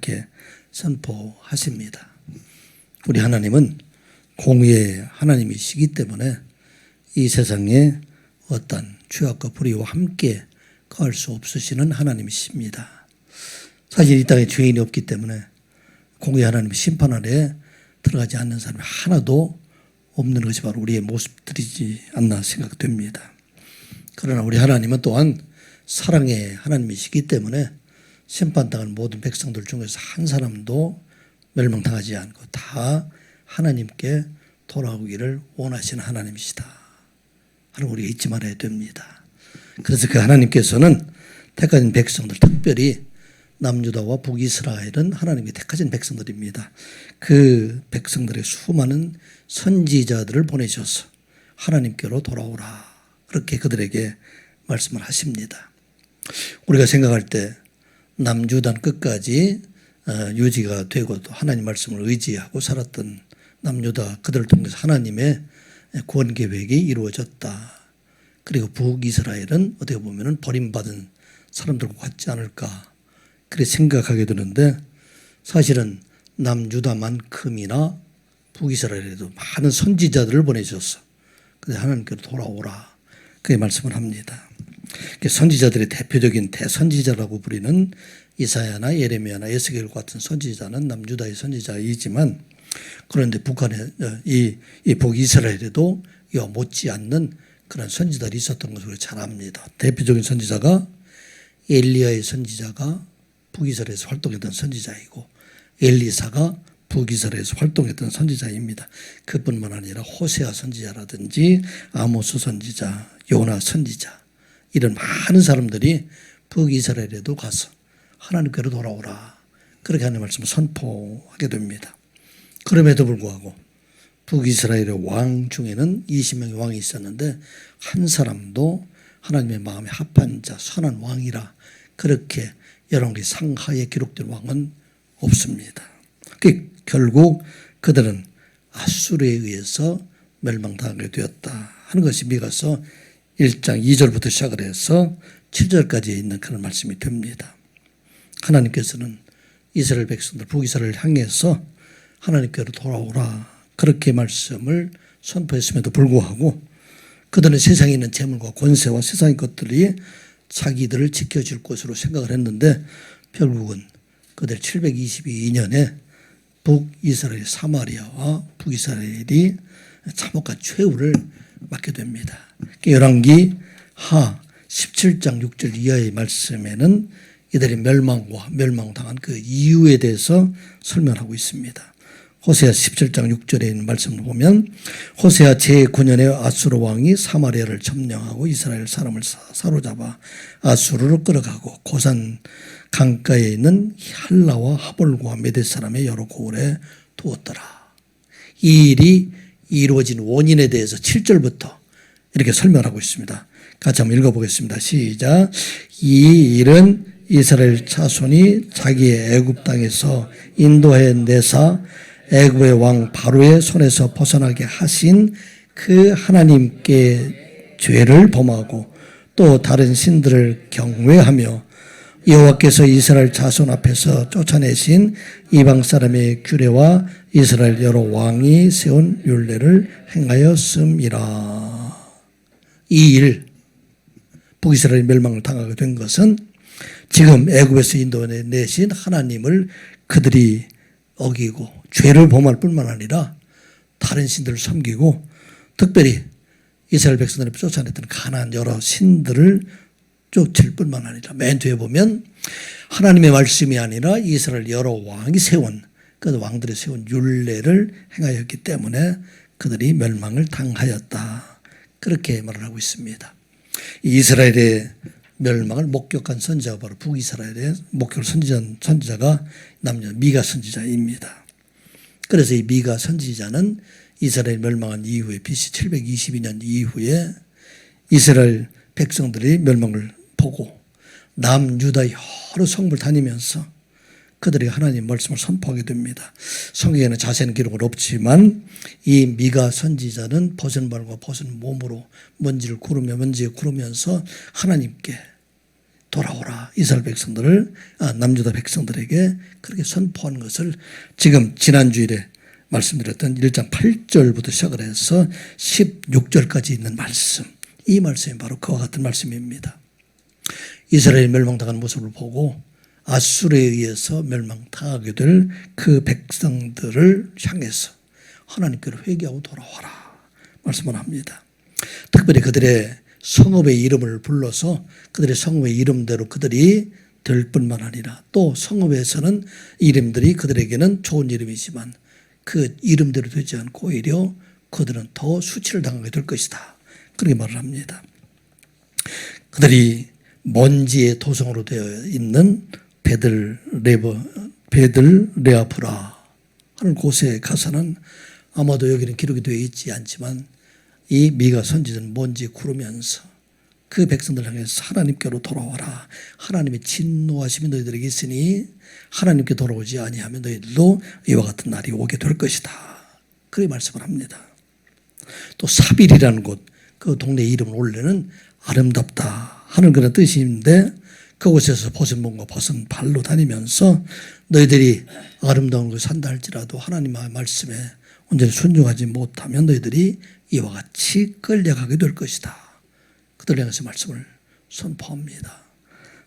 그렇게 선포하십니다. 우리 하나님은 공의의 하나님이시기 때문에 이 세상에 어떤 죄악과 불의와 함께 거할 수 없으시는 하나님이십니다. 사실 이 땅에 죄인이 없기 때문에 공의의 하나님의 심판 아래에 들어가지 않는 사람이 하나도 없는 것이 바로 우리의 모습들이지 않나 생각됩니다. 그러나 우리 하나님은 또한 사랑의 하나님이시기 때문에 심판당한 모든 백성들 중에서 한 사람도 멸망당하지 않고 다 하나님께 돌아오기를 원하시는 하나님이시다 하는 우리가 잊지 말아야 됩니다. 그래서 그 하나님께서는 택하신 백성들, 특별히 남유다와 북이스라엘은 하나님이 택하신 백성들입니다. 그 백성들의 수많은 선지자들을 보내셔서 하나님께로 돌아오라, 그렇게 그들에게 말씀을 하십니다. 우리가 생각할 때 남유다는 끝까지 유지가 되고 또 하나님 말씀을 의지하고 살았던 남유다, 그들을 통해서 하나님의 구원 계획이 이루어졌다. 그리고 북이스라엘은 어떻게 보면 버림받은 사람들과 같지 않을까, 그렇게 생각하게 되는데, 사실은 남유다만큼이나 북이스라엘에도 많은 선지자들을 보내셔서 하나님께로 돌아오라, 그렇게 말씀을 합니다. 선지자들의 대표적인 대선지자라고 부리는 이사야나 예레미야나 에스겔 같은 선지자는 남유다의 선지자이지만, 그런데 북한의 이 북이스라엘에도 이와 못지않는 그런 선지자들이 있었던 것을 잘 압니다. 대표적인 선지자가 엘리야의 선지자가 북이스라엘에서 활동했던 선지자이고, 엘리사가 북이스라엘에서 활동했던 선지자입니다. 그뿐만 아니라 호세아 선지자라든지 아모스 선지자, 요나 선지자, 이런 많은 사람들이 북이스라엘에도 가서 하나님께로 돌아오라, 그렇게 하는 말씀을 선포하게 됩니다. 그럼에도 불구하고 북이스라엘의 왕 중에는 20명의 왕이 있었는데 한 사람도 하나님의 마음에 합한 자, 선한 왕이라 그렇게 열왕기 상하에 기록된 왕은 없습니다. 결국 그들은 아수르에 의해서 멸망당하게 되었다 하는 것이 미가서 1장 2절부터 시작을 해서 7절까지 있는 그런 말씀이 됩니다. 하나님께서는 이스라엘 백성들, 북이스라엘을 향해서 하나님께로 돌아오라, 그렇게 말씀을 선포했음에도 불구하고 그들은 세상에 있는 재물과 권세와 세상의 것들이 자기들을 지켜줄 것으로 생각을 했는데, 결국은 그들 722년에 북이스라엘 사마리아와 북이스라엘이 참혹한 최후를 맞게 됩니다. 열왕기 하 17장 6절 이하의 말씀에는 이들의 멸망과 멸망당한 그 이유에 대해서 설명하고 있습니다. 호세아 17장 6절에 있는 말씀을 보면, 호세아 제9년에 아수르 왕이 사마리아를 점령하고 이스라엘 사람을 사로잡아 아수르로 끌어가고 고산 강가에 있는 할라와 하볼과 메대 사람의 여러 고을에 두었더라. 이 일이 이루어진 원인에 대해서 7절부터 이렇게 설명하고 있습니다. 같이 한번 읽어보겠습니다. 시작. 이 일은 이스라엘 자손이 자기의 애굽 땅에서 인도해 내사 애굽의 왕 바로의 손에서 벗어나게 하신 그 하나님께 죄를 범하고 또 다른 신들을 경외하며 여호와께서 이스라엘 자손 앞에서 쫓아내신 이방 사람의 규례와 이스라엘 여러 왕이 세운 율례를 행하였음이라. 이 일, 북이스라엘 멸망을 당하게 된 것은 지금 애굽에서 인도해 내신 하나님을 그들이 어기고 죄를 범할 뿐만 아니라 다른 신들을 섬기고, 특별히 이스라엘 백성들이 쫓아냈던 가나안 여러 신들을 쫓을 뿐만 아니라 맨 뒤에 보면 하나님의 말씀이 아니라 이스라엘 여러 왕이 세운, 그 왕들이 세운 율례를 행하였기 때문에 그들이 멸망을 당하였다, 그렇게 말을 하고 있습니다. 이스라엘의 멸망을 목격한 선지자가 바로 북이스라엘의 목격을 선지한 선지자가 남녀 미가 선지자입니다. 그래서 이 미가 선지자는 이스라엘 멸망한 이후에 BC 722년 이후에 이스라엘 백성들이 멸망을 보고 남유다 여러 성읍을 다니면서 그들이 하나님 말씀을 선포하게 됩니다. 성경에는 자세한 기록은 없지만 이 미가 선지자는 벗은 발과 벗은 몸으로 먼지에 구르면서 하나님께 돌아오라. 이스라엘 백성들을 남유다 백성들에게 그렇게 선포한 것을 지금 지난주일에 말씀드렸던 1장 8절부터 시작을 해서 16절까지 있는 말씀, 이 말씀이 바로 그와 같은 말씀입니다. 이스라엘이 멸망당한 모습을 보고 아수르에 의해서 멸망당하게 될 그 백성들을 향해서 하나님께로 회개하고 돌아와라 말씀을 합니다. 특별히 그들의 성읍의 이름을 불러서 그들의 성읍의 이름대로 그들이 될 뿐만 아니라 또 성읍에서는 이름들이 그들에게는 좋은 이름이지만 그 이름대로 되지 않고 오히려 그들은 더 수치를 당하게 될 것이다. 그렇게 말을 합니다. 그들이 먼지의 도성으로 되어 있는 베들레아브라 하는 곳에 가서는 아마도 여기는 기록이 되어 있지 않지만 이 미가 선지자는 먼지에 구르면서 그 백성들 향해서 하나님께로 돌아와라. 하나님의 진노하심이 너희들에게 있으니 하나님께 돌아오지 아니하면 너희들도 이와 같은 날이 오게 될 것이다. 그렇게 말씀을 합니다. 또 사빌이라는 곳, 그 동네 이름을 원래는 아름답다 하는 그런 뜻인데 그곳에서 벗은 몸과 벗은 발로 다니면서 너희들이 아름다운 곳에 산다 할지라도 하나님의 말씀에 온전히 순종하지 못하면 너희들이 이와 같이 끌려가게 될 것이다. 그들 향해서 말씀을 선포합니다.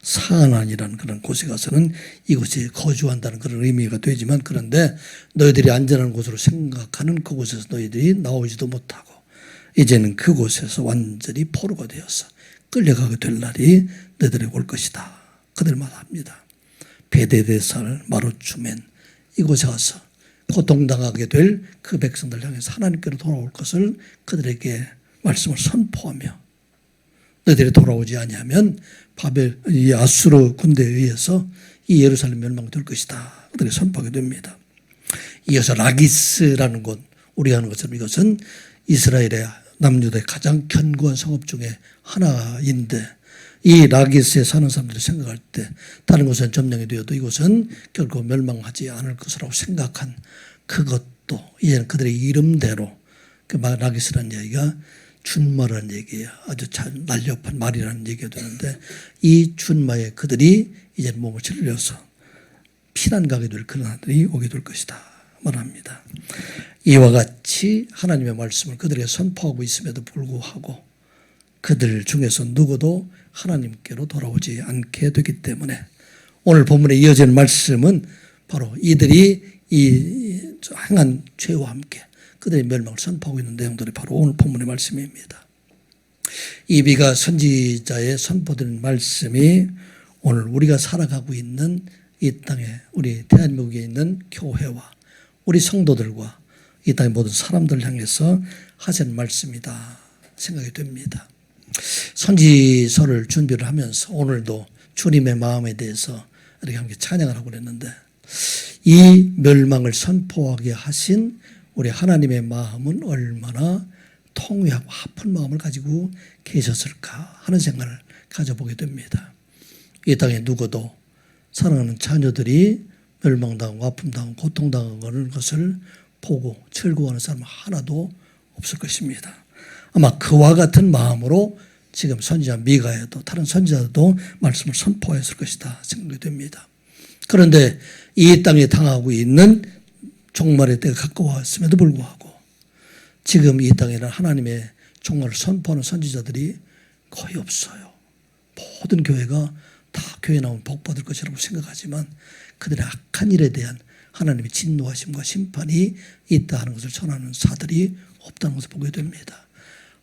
사안이라는 그런 곳에 가서는 이곳에 거주한다는 그런 의미가 되지만 그런데 너희들이 안전한 곳으로 생각하는 그곳에서 너희들이 나오지도 못하고 이제는 그곳에서 완전히 포로가 되어서 끌려가게 될 날이 너희들에게 올 것이다. 그들 말합니다. 베데데살 마루추멘 이곳에 가서 고통당하게 될 그 백성들 향해서 하나님께로 돌아올 것을 그들에게 말씀을 선포하며 너희들이 돌아오지 아니하면 이 아수르 군대에 의해서 이 예루살렘 멸망될 것이다. 그들이 선포하게 됩니다. 이어서 라기스라는 곳, 우리가 아는 것처럼 이것은 이스라엘의 남유다의 가장 견고한 성읍 중에 하나인데 이 라기스에 사는 사람들이 생각할 때 다른 곳은 점령이 되어도 이곳은 결코 멸망하지 않을 것이라고 생각한 그것도 이제는 그들의 이름대로 그 라기스라는 얘기가 준마라는 얘기예요. 아주 잘 날렵한 말이라는 얘기가 되는데 이 준마에 그들이 이제 몸을 찔려서 피난 가게 될 그런 날이 오게 될 것이다 말합니다. 이와 같이 하나님의 말씀을 그들에게 선포하고 있음에도 불구하고 그들 중에서 누구도 하나님께로 돌아오지 않게 되기 때문에 오늘 본문에 이어지는 말씀은 바로 이들이 이 행한 죄와 함께 그들의 멸망을 선포하고 있는 내용들이 바로 오늘 본문의 말씀입니다. 이 미가 선지자의 선포된 말씀이 오늘 우리가 살아가고 있는 이 땅에 우리 대한민국에 있는 교회와 우리 성도들과 이 땅의 모든 사람들 향해서 하시는 말씀이다 생각이 됩니다. 선지서를 준비를 하면서 오늘도 주님의 마음에 대해서 이렇게 함께 찬양을 하고 그랬는데 이 멸망을 선포하게 하신 우리 하나님의 마음은 얼마나 통회하고 아픈 마음을 가지고 계셨을까 하는 생각을 가져보게 됩니다. 이 땅에 누구도 사랑하는 자녀들이 멸망당하고 아픔당하고 고통당하는 것을 보고 즐거워하는 사람 하나도 없을 것입니다. 아마 그와 같은 마음으로 지금 선지자 미가에도 다른 선지자도 말씀을 선포했을 것이다 생각이 됩니다. 그런데 이 땅에 당하고 있는 종말의 때가 가까웠음에도 불구하고 지금 이 땅에는 하나님의 종말을 선포하는 선지자들이 거의 없어요. 모든 교회가 다 교회 나오면 복 받을 것이라고 생각하지만 그들의 악한 일에 대한 하나님의 진노하심과 심판이 있다 하는 것을 전하는 사들이 없다는 것을 보게 됩니다.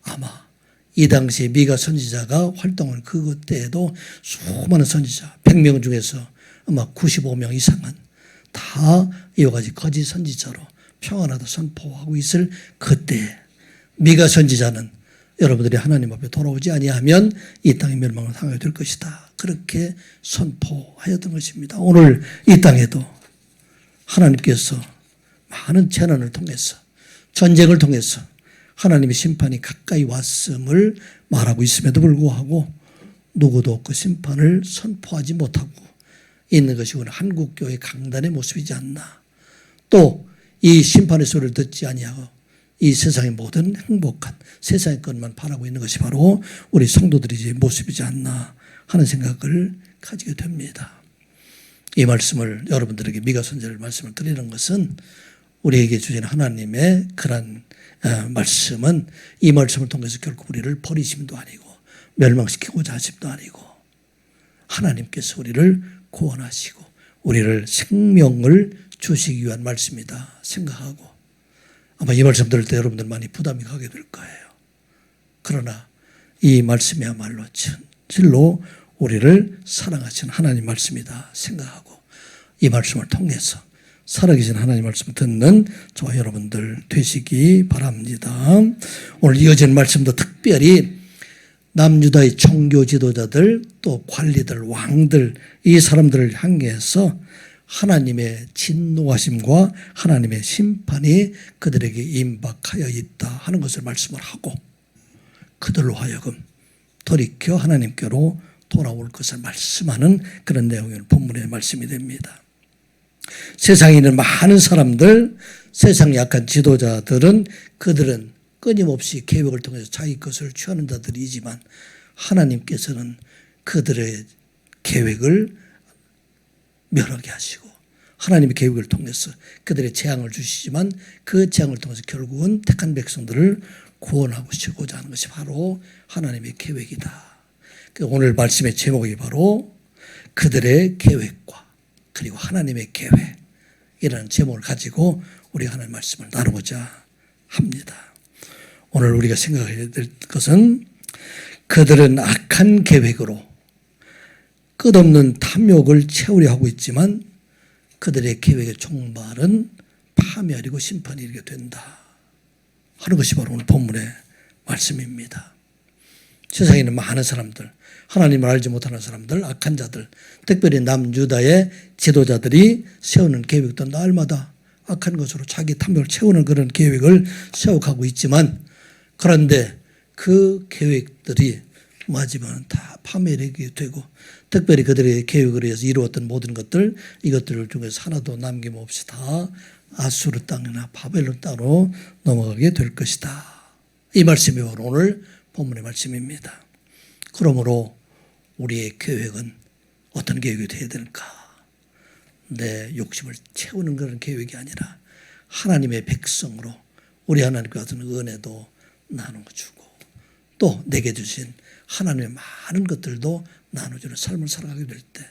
아마 이 당시에 미가 선지자가 활동한 그때에도 수많은 선지자 100명 중에서 아마 95명 이상은 다 이와 같이 거짓 선지자로 평안하다 선포하고 있을 그때 미가 선지자는 여러분들이 하나님 앞에 돌아오지 아니하면 이 땅의 멸망을 당하게 될 것이다. 그렇게 선포하였던 것입니다. 오늘 이 땅에도 하나님께서 많은 재난을 통해서 전쟁을 통해서 하나님의 심판이 가까이 왔음을 말하고 있음에도 불구하고 누구도 그 심판을 선포하지 못하고 있는 것이 오늘 한국교회 강단의 모습이지 않나. 또 이 심판의 소리를 듣지 아니하고 이 세상의 모든 행복한 세상의 것만 바라고 있는 것이 바로 우리 성도들의 모습이지 않나 하는 생각을 가지게 됩니다. 이 말씀을 여러분들에게 미가 선지자를 말씀을 드리는 것은 우리에게 주신 하나님의 그런 말씀은 이 말씀을 통해서 결국 우리를 버리심도 아니고 멸망시키고자 하심도 아니고 하나님께서 우리를 구원하시고 우리를 생명을 주시기 위한 말씀이다 생각하고 아마 이 말씀 들을 때 여러분들 많이 부담이 가게 될 거예요. 그러나 이 말씀이야말로 진실로 우리를 사랑하시는 하나님 말씀이다 생각하고 이 말씀을 통해서 살아계신 하나님 말씀을 듣는 저와 여러분들 되시기 바랍니다. 오늘 이어진 말씀도 특별히 남유다의 종교 지도자들 또 관리들 왕들 이 사람들을 향해서 하나님의 진노하심과 하나님의 심판이 그들에게 임박하여 있다 하는 것을 말씀을 하고 그들로 하여금 돌이켜 하나님께로 돌아올 것을 말씀하는 그런 내용이 본문의 말씀이 됩니다. 세상에 있는 많은 사람들, 세상 약한 지도자들은 그들은 끊임없이 계획을 통해서 자기 것을 취하는 자들이지만 하나님께서는 그들의 계획을 멸하게 하시고 하나님의 계획을 통해서 그들의 재앙을 주시지만 그 재앙을 통해서 결국은 택한 백성들을 구원하시고자 하는 것이 바로 하나님의 계획이다. 오늘 말씀의 제목이 바로 그들의 계획과 그리고 하나님의 계획이라는 제목을 가지고 우리가 하나님의 말씀을 나누고자 합니다. 오늘 우리가 생각해야 될 것은 그들은 악한 계획으로 끝없는 탐욕을 채우려 하고 있지만 그들의 계획의 종말은 파멸이고 심판이 이르게 된다 하는 것이 바로 오늘 본문의 말씀입니다. 세상에 있는 많은 사람들, 하나님을 알지 못하는 사람들, 악한 자들, 특별히 남유다의 지도자들이 세우는 계획도 날마다 악한 것으로 자기 탐욕을 채우는 그런 계획을 세워가고 있지만 그런데 그 계획들이 마지막은 다 파멸하게 되고 특별히 그들의 계획을 위해서 이루었던 모든 것들 이것들을 중에서 하나도 남김없이 다 아수르 땅이나 바벨론 땅으로 넘어가게 될 것이다. 이 말씀이 오늘 본문의 말씀입니다. 그러므로 우리의 계획은 어떤 계획이 되어야 될까? 내 욕심을 채우는 그런 계획이 아니라 하나님의 백성으로 우리 하나님과 같은 은혜도 나눠주고 또 내게 주신 하나님의 많은 것들도 나눠주는 삶을 살아가게 될 때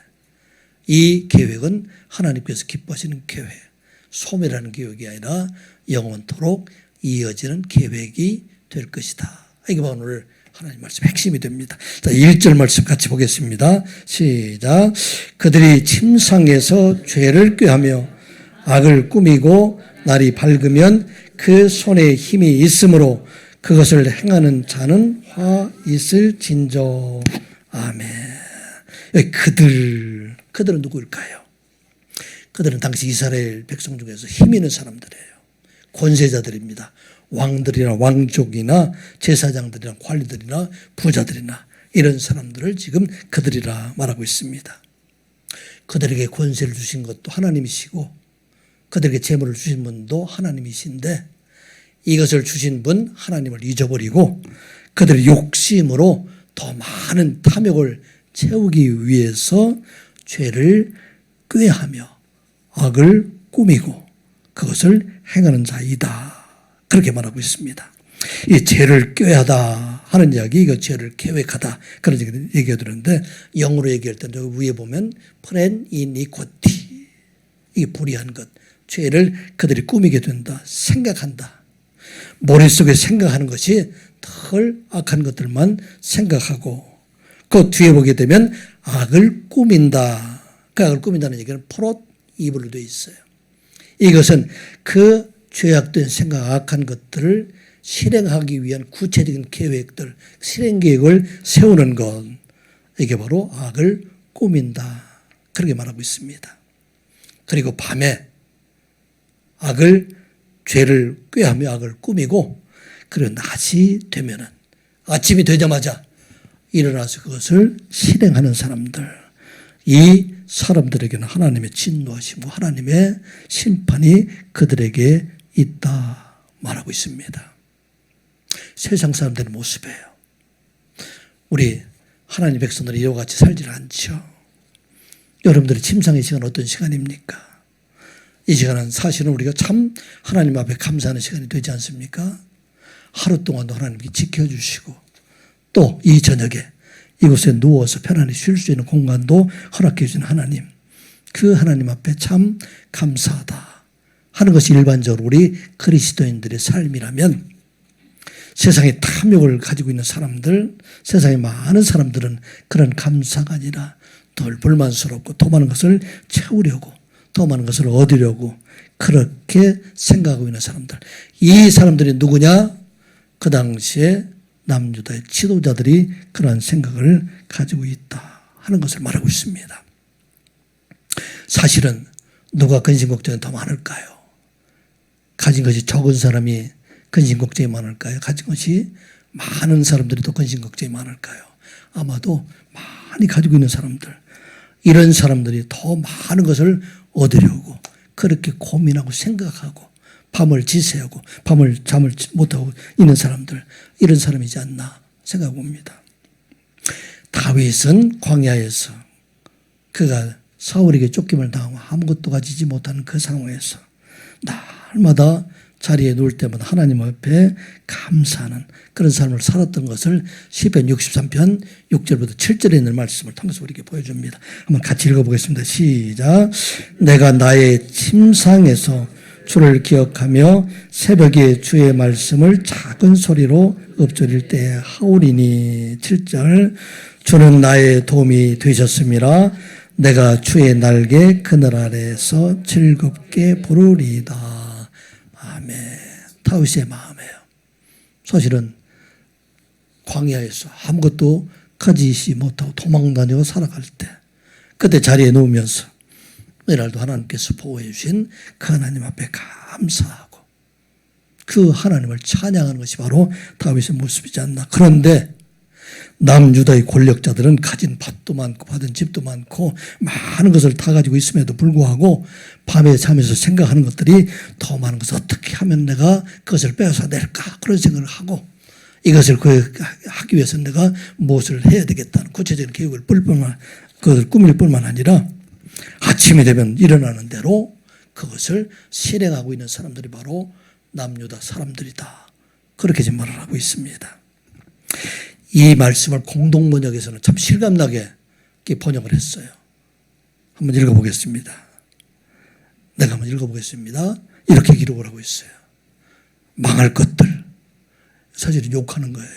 이 계획은 하나님께서 기뻐하시는 계획, 소멸하는 계획이 아니라 영원토록 이어지는 계획이 될 것이다. 이게 바로 오늘 하나님 말씀의 핵심이 됩니다. 자, 1절 말씀 같이 보겠습니다. 시작. 그들이 침상에서 죄를 꾀하며 악을 꾸미고 날이 밝으면 그 손에 힘이 있으므로 그것을 행하는 자는 화 있을진저. 아멘. 여기 그들은 누구일까요? 그들은 당시 이스라엘 백성 중에서 힘 있는 사람들이에요. 권세자들입니다. 왕들이나 왕족이나 제사장들이나 관리들이나 부자들이나 이런 사람들을 지금 그들이라 말하고 있습니다. 그들에게 권세를 주신 것도 하나님이시고 그들에게 재물을 주신 분도 하나님이신데 이것을 주신 분 하나님을 잊어버리고 그들의 욕심으로 더 많은 탐욕을 채우기 위해서 죄를 꾀하며 악을 꾸미고 그것을 행하는 자이다. 그렇게 말하고 있습니다. 이 죄를 꾀하다 하는 이야기, 이거 죄를 계획하다 그런 얘기가 들었는데 영어로 얘기할 때 여기 위에 보면 plan iniquity, 이게 불의한 것, 죄를 그들이 꾸미게 된다, 생각한다. 머릿속에 생각하는 것이 덜 악한 것들만 생각하고 그 뒤에 보게 되면 악을 꾸민다. 그 악을 꾸민다는 얘기는 plot evil로 되어 있어요. 이것은 그 죄악된 생각, 악한 것들을 실행하기 위한 구체적인 계획들, 실행 계획을 세우는 것, 이게 바로 악을 꾸민다. 그렇게 말하고 있습니다. 그리고 밤에 죄를 꾀하며 악을 꾸미고 그리고 낮이 되면은 아침이 되자마자 일어나서 그것을 실행하는 사람들, 이 사람들에게는 하나님의 진노하심과 하나님의 심판이 그들에게 있다 말하고 있습니다. 세상 사람들의 모습이에요. 우리 하나님 백성들이 이와 같이 살지 않죠. 여러분들의 침상의 시간 어떤 시간입니까? 이 시간은 사실은 우리가 참 하나님 앞에 감사하는 시간이 되지 않습니까? 하루 동안도 하나님께 지켜주시고 또 이 저녁에 이곳에 누워서 편안히 쉴 수 있는 공간도 허락해 주신 하나님, 그 하나님 앞에 참 감사하다 하는 것이 일반적으로 우리 그리스도인들의 삶이라면 세상에 탐욕을 가지고 있는 사람들, 세상에 많은 사람들은 그런 감사가 아니라 덜 불만스럽고 더 많은 것을 채우려고 더 많은 것을 얻으려고 그렇게 생각하고 있는 사람들. 이 사람들이 누구냐? 그 당시에 남유다의 지도자들이 그러한 생각을 가지고 있다 하는 것을 말하고 있습니다. 사실은 누가 근심 걱정이 더 많을까요? 가진 것이 적은 사람이 근심 걱정이 많을까요? 가진 것이 많은 사람들이 더 근심 걱정이 많을까요? 아마도 많이 가지고 있는 사람들, 이런 사람들이 더 많은 것을 얻으려고 그렇게 고민하고 생각하고 밤을 지새우고 밤을 잠을 못하고 있는 사람들, 이런 사람이지 않나 생각해 봅니다. 다윗은 광야에서 그가 사울에게 쫓김을 당하고 아무것도 가지지 못하는 그 상황에서 날마다 자리에 누울 때마다 하나님 앞에 감사하는 그런 삶을 살았던 것을 시편 63편 6절부터 7절에 있는 말씀을 통해서 우리에게 보여줍니다. 한번 같이 읽어보겠습니다. 시작. 내가 나의 침상에서 주를 기억하며 새벽에 주의 말씀을 작은 소리로 읊조릴 때에 하오리니. 7절. 주는 나의 도움이 되셨음이라. 내가 주의 날개 그늘 아래에서 즐겁게 부르리이다. 아멘. 다윗의 마음이에요. 사실은 광야에서 아무것도 가지지 못하고 도망다니고 살아갈 때 그때 자리에 누우면서 이날도 하나님께서 보호해 주신 그 하나님 앞에 감사하고 그 하나님을 찬양하는 것이 바로 다윗의 모습이지 않나. 그런데 남유다의 권력자들은 가진 밭도 많고 받은 집도 많고 많은 것을 다 가지고 있음에도 불구하고 밤에 잠에서 생각하는 것들이 더 많은 것을 어떻게 하면 내가 그것을 빼앗아 낼까, 그런 생각을 하고 이것을 하기 위해서 내가 무엇을 해야 되겠다는 구체적인 계획을 그것을 꾸밀 뿐만 아니라 아침이 되면 일어나는 대로 그것을 실행하고 있는 사람들이 바로 남유다 사람들이다. 그렇게 지금 말을 하고 있습니다. 이 말씀을 공동번역에서는 참 실감나게 번역을 했어요. 한번 읽어보겠습니다. 내가 한번 읽어보겠습니다. 이렇게 기록을 하고 있어요. 망할 것들. 사실은 욕하는 거예요.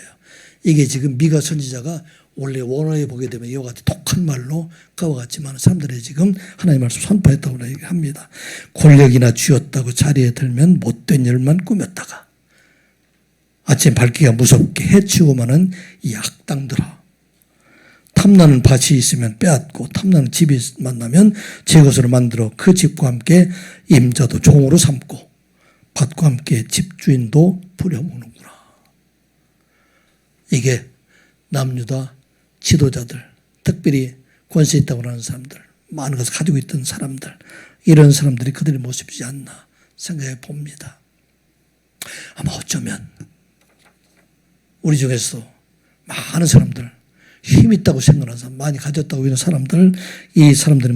이게 지금 미가 선지자가 원래 원어에 보게 되면 이와 같이 독한 말로 그와 같지만 사람들이 지금 하나님의 말씀 선포했다고 얘기합니다. 권력이나 쥐었다고 자리에 들면 못된 일만 꾸몄다가 아침 밝기가 무섭게 해치우고만은 이 악당들아. 탐나는 밭이 있으면 빼앗고 탐나는 집이 만나면 제 것으로 만들어 그 집과 함께 임자도 종으로 삼고 밭과 함께 집주인도 부려먹는구나. 이게 남유다 지도자들, 특별히 권세 있다고 하는 사람들, 많은 것을 가지고 있던 사람들, 이런 사람들이 그들의 모습이지 않나 생각해 봅니다. 아마 어쩌면 우리 중에서 많은 사람들, 힘 있다고 생각하는 사람, 많이 가졌다고 하는 사람들, 이 사람들이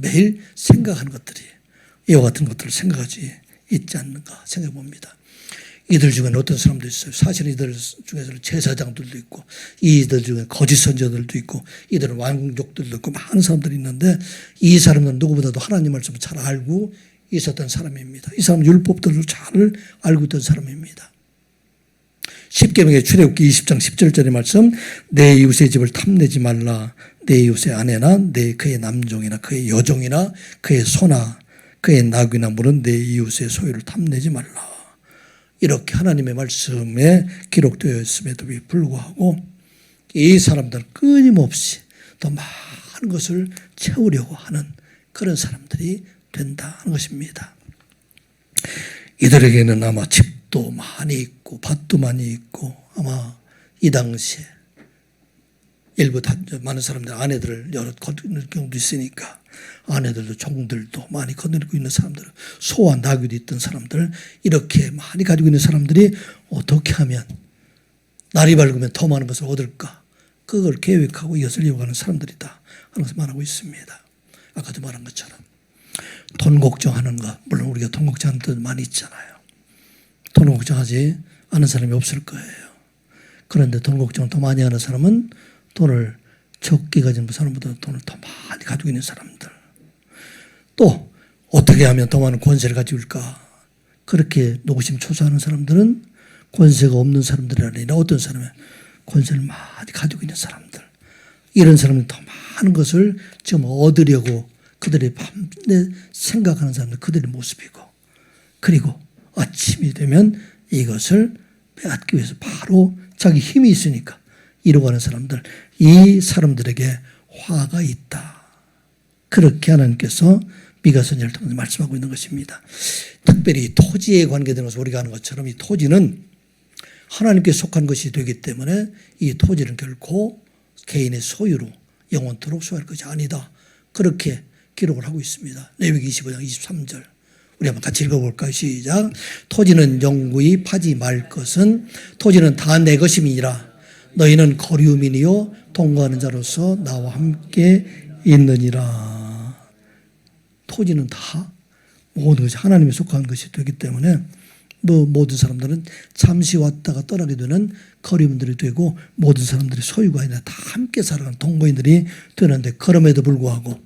매일 생각하는 것들이 이와 같은 것들을 생각하지 있지 않는가 생각해 봅니다. 이들 중에는 어떤 사람도 있어요. 사실 이들 중에서는 제사장들도 있고 이들 중에 거짓 선지자들도 있고 이들은 왕족들도 있고 많은 사람들이 있는데 이 사람은 누구보다도 하나님 말씀을 잘 알고 있었던 사람입니다. 이 사람은 율법들을 잘 알고 있던 사람입니다. 십계명의 출애굽기 20장 17절의 말씀, 내 이웃의 집을 탐내지 말라. 내 이웃의 아내나 그의 남종이나 그의 여종이나 그의 소나 그의 나귀나 물은 내 이웃의 소유를 탐내지 말라. 이렇게 하나님의 말씀에 기록되어 있음에도 불구하고 이 사람들은 끊임없이 더 많은 것을 채우려고 하는 그런 사람들이 된다는 것입니다. 이들에게는 아마 집도 많이 있고 밭도 많이 있고 아마 이 당시에 일부 많은 사람들 아내들을 여러 거느리는 경우도 있으니까 아내들도 종들도 많이 거느리고 있는 사람들, 소와 나귀도 있던 사람들, 이렇게 많이 가지고 있는 사람들이 어떻게 하면 날이 밝으면 더 많은 것을 얻을까, 그걸 계획하고 이것을 이어가는 사람들이다 하는 것을 말하고 있습니다. 아까도 말한 것처럼 돈 걱정하는 것, 물론 우리가 돈 걱정하는 데 많이 있잖아요. 돈 걱정하지 않은 사람이 없을 거예요. 그런데 돈 걱정을 더 많이 하는 사람은 돈을 적게 가진 사람보다 돈을 더 많이 가지고 있는 사람들. 또 어떻게 하면 더 많은 권세를 가지고 있을까, 그렇게 노심초사하는 사람들은 권세가 없는 사람들이 아니라 어떤 사람은 권세를 많이 가지고 있는 사람들, 이런 사람은 더 많은 것을 지금 얻으려고 그들이 밤새 생각하는 사람들, 그들의 모습이고, 그리고 아침이 되면 이것을 빼앗기 위해서 바로 자기 힘이 있으니까 이루어가는 사람들, 이 사람들에게 화가 있다. 그렇게 하나님께서 미가 선지자를 통해서 말씀하고 있는 것입니다. 특별히 토지에 관계된 것을 우리가 아는 것처럼 이 토지는 하나님께 속한 것이 되기 때문에 이 토지는 결코 개인의 소유로 영원토록 소유할 것이 아니다. 그렇게 기록을 하고 있습니다. 레위기 25장 23절. 우리 한번 같이 읽어볼까요? 시작. 토지는 영구히 파지 말 것은 토지는 다 내 것임이니라. 너희는 거류민이요 통과하는 자로서 나와 함께 있느니라. 토지는 다 모든 것이 하나님이 속한 것이 되기 때문에 모든 사람들은 잠시 왔다가 떠나게 되는 거류민들이 되고 모든 사람들이 소유가 아니라 다 함께 살아가는 동거인들이 되는데, 그럼에도 불구하고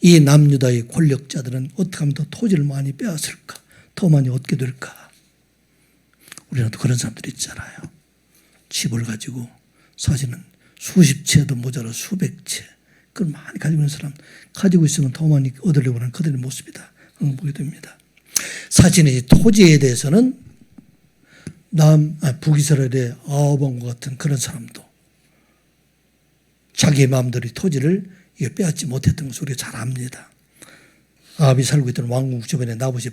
이 남유다의 권력자들은 어떻게 하면 더 토지를 많이 빼앗을까, 더 많이 얻게 될까. 우리는 또 그런 사람들이 있잖아요. 집을 가지고 사실은 수십 채도 모자라 수백 채, 그걸 많이 가지고 있는 사람, 가지고 있으면 더 많이 얻으려고 하는 그들의 모습이다 보게 됩니다. 사실은 이 토지에 대해서는 북이스라엘의 아합왕과 같은 그런 사람도 자기의 마음대로 토지를 빼앗지 못했던 것을 우리가 잘 압니다. 아합이 살고 있던 왕국 주변에 나봇이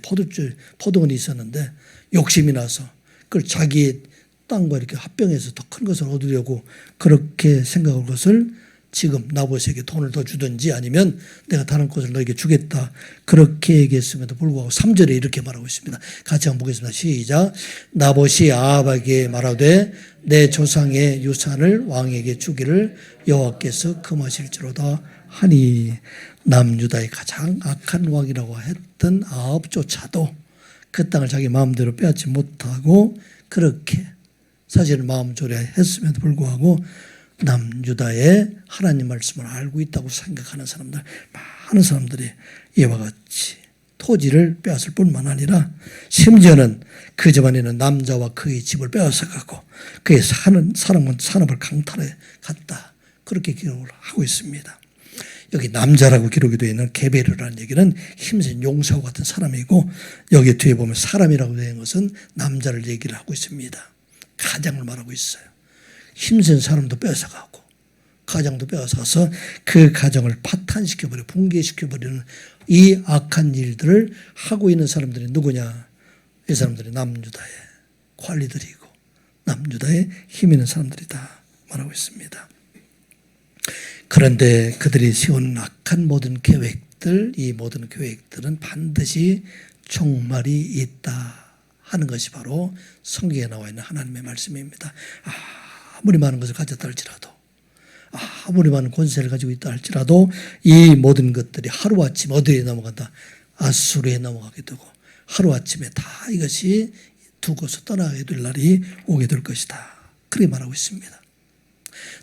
포도원이 있었는데 욕심이 나서 그걸 자기의 땅과 이렇게 합병해서 더 큰 것을 얻으려고 그렇게 생각한 것을 지금 나봇에게 돈을 더 주든지 아니면 내가 다른 것을 너에게 주겠다, 그렇게 얘기했음에도 불구하고 3절에 이렇게 말하고 있습니다. 같이 한번 보겠습니다. 시작. 나봇이 아합에게 말하되 내 조상의 유산을 왕에게 주기를 여호와께서 금하실지로다 하니, 남유다의 가장 악한 왕이라고 했던 아합조차도 그 땅을 자기 마음대로 빼앗지 못하고 그렇게 사실은 마음조리했음에도 불구하고 남유다의 하나님 말씀을 알고 있다고 생각하는 사람들, 많은 사람들이 이와 같이 토지를 빼앗을 뿐만 아니라 심지어는 그 집안에는 남자와 그의 집을 빼앗아가고 그의 산업을 강탈해 갔다, 그렇게 기록을 하고 있습니다. 여기 남자라고 기록이 되어 있는 게베르라는 얘기는 힘센 용사와 같은 사람이고, 여기 뒤에 보면 사람이라고 되어 있는 것은 남자를 얘기를 하고 있습니다. 가장을 말하고 있어요. 힘센 사람도 뺏어가고 가정도 빼앗아서 그 가정을 파탄시켜버리고 붕괴시켜버리는 이 악한 일들을 하고 있는 사람들이 누구냐? 이 사람들이 남유다의 관리들이고 남유다의 힘 있는 사람들이다 말하고 있습니다. 그런데 그들이 세운 악한 모든 계획들, 이 모든 계획들은 반드시 종말이 있다 하는 것이 바로 성경에 나와 있는 하나님의 말씀입니다. 아무리 많은 것을 가졌다 할지라도, 아무리 많은 권세를 가지고 있다 할지라도 이 모든 것들이 하루아침 어디에 넘어간다? 아수르에 넘어가게 되고 하루아침에 다 이것이 두고서 떠나게 될 날이 오게 될 것이다, 그렇게 말하고 있습니다.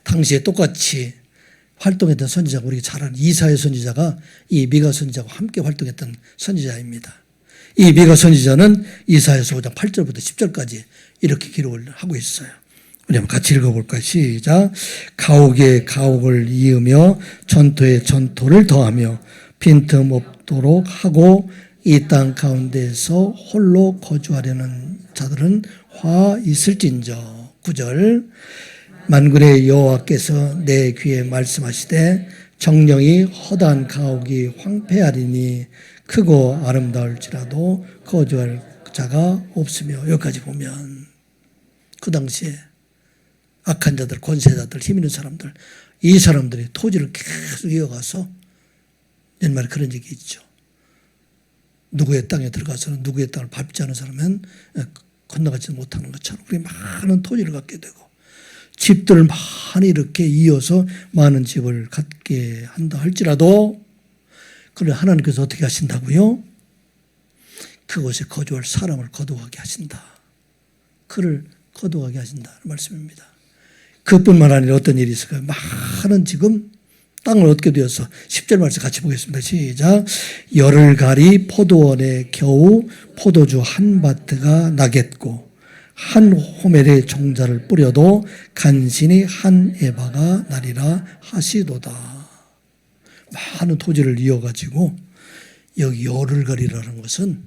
당시에 똑같이 활동했던 선지자가 우리가 잘 아는 이사야 선지자가 이 미가 선지자와 함께 활동했던 선지자입니다. 이 미가 선지자는 이사야서 5장 8절부터 10절까지 이렇게 기록을 하고 있어요. 우리 한번 같이 읽어볼까요? 시작. 가옥에 가옥을 이으며 전토에 전토를 더하며 빈틈없도록 하고 이 땅 가운데에서 홀로 거주하려는 자들은 화 있을진저. 9절. 만군의 여호와께서 내 귀에 말씀하시되 정령이 허다한 가옥이 황폐하리니 크고 아름다울지라도 거주할 자가 없으며. 여기까지 보면 그 당시에 악한 자들, 권세자들, 힘 있는 사람들, 이 사람들이 토지를 계속 이어가서 옛말에 그런 적이 있죠. 누구의 땅에 들어가서는 누구의 땅을 밟지 않은 사람은 건너가지 못하는 것처럼 그렇게 많은 토지를 갖게 되고 집들을 많이 이렇게 이어서 많은 집을 갖게 한다 할지라도 그래 하나님께서 어떻게 하신다고요? 그곳에 거주할 사람을 거두하게 하신다. 그를 거두하게 하신다는 말씀입니다. 그뿐만 아니라 어떤 일이 있을까요? 많은 지금 땅을 얻게 되어서 10절 말씀 같이 보겠습니다. 시작. 열을 가리 포도원에 겨우 포도주 한 바트가 나겠고 한 호멜의 종자를 뿌려도 간신히 한 에바가 나리라 하시도다. 많은 토지를 이어가지고 여기 열을 가리라는 것은